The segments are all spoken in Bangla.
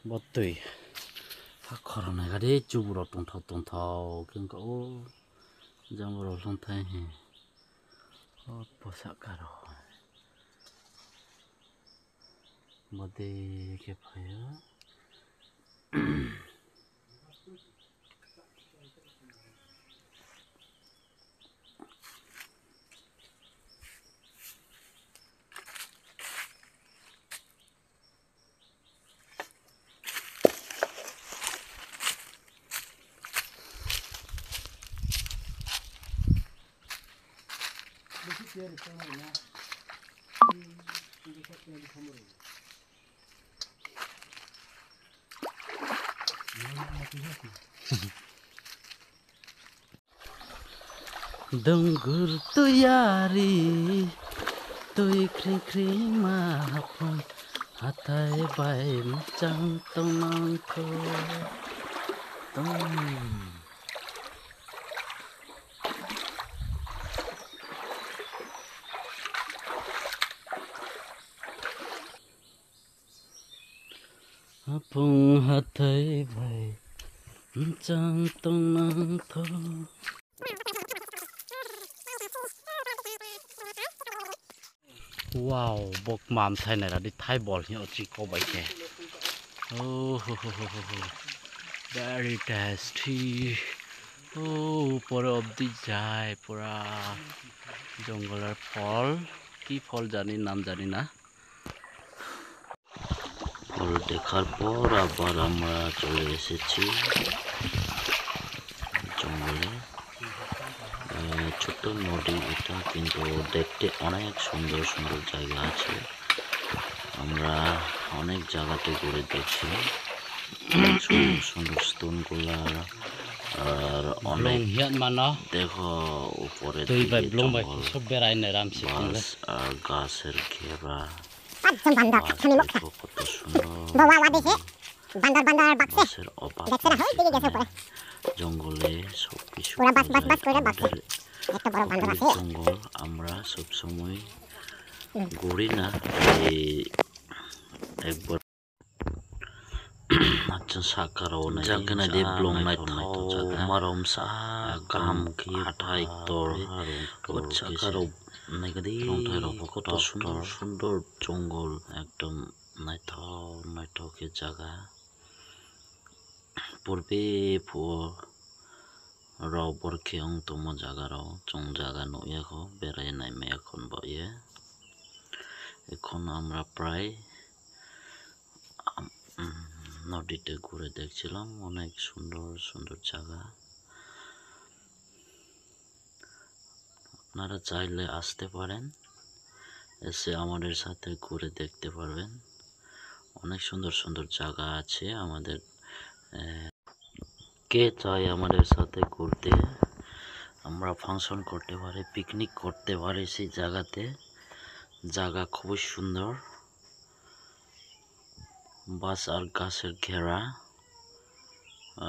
Botui khara này cái đấy chụp được tông thau kinh có trong rồi không thấy hè bớt sợ cả rồi một đi cái phải Denggur tu yari tu kring kring mahapun hatai bai macang teman ko apung hatai bai macang teman ko. Wow, bok mam thay này là đi thay bol nhỉ, chỉ có bảy kè. Oh, very tasty. Oh, pura obdi jai, pura jongler phol, ki phol jani nam jani na. Phol dekhar por abar amra chole এসেছি জঙ্গলে। ছোট নদী এটা, কিন্তু দেখতে অনেক সুন্দর সুন্দর জায়গা আছে। আমরা অনেক জায়গাতে ঘুরে দেখছি, সুন্দর সুন্দর স্টোনগুলা আর অনেক দেখো উপরে আর গাছের ঘেরা কত সুন্দর গাছের অভাব জঙ্গলে সবকিছু জঙ্গল আমরা সবসময় ঘুরি না, একবার acha sakaro na jagna de blong na tho marom sa kam ki hatai tor sakaro na gadi thai ro কত সুন্দর সুন্দর জঙ্গল একদম নাইথো ke jaga purbe phu ro borke ong tomo jaga ro chong jaga no yako berai nai me এখন বয়ে এখন আমরা প্রায় নদীতে ঘুরে দেখছিলাম, অনেক সুন্দর সুন্দর জায়গা। আপনারা চাইলে আসতে পারেন, এসে আমাদের সাথে ঘুরে দেখতে পারবেন। অনেক সুন্দর সুন্দর জায়গা আছে আমাদের। কে চাই আমাদের সাথে ঘুরতে? আমরা ফাংশন করতে পারি, পিকনিক করতে পারি সেই জায়গাতে। জায়গা খুবই সুন্দর, বাস আর গাছের ঘেরা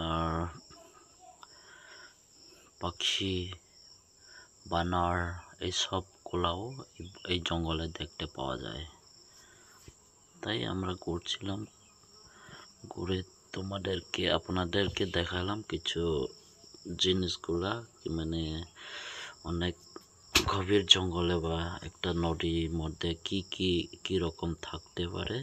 আর পাখি বানর এইসব গুলাও এই জঙ্গলে দেখতে পাওয়া যায়। তাই আমরা ঘুরছিলাম, ঘুরে আপনাদেরকে দেখালাম কিছু জিনিসগুলা, মানে অনেক গভীর জঙ্গলে বা একটা নদীর মধ্যে কি রকম থাকতে পারে।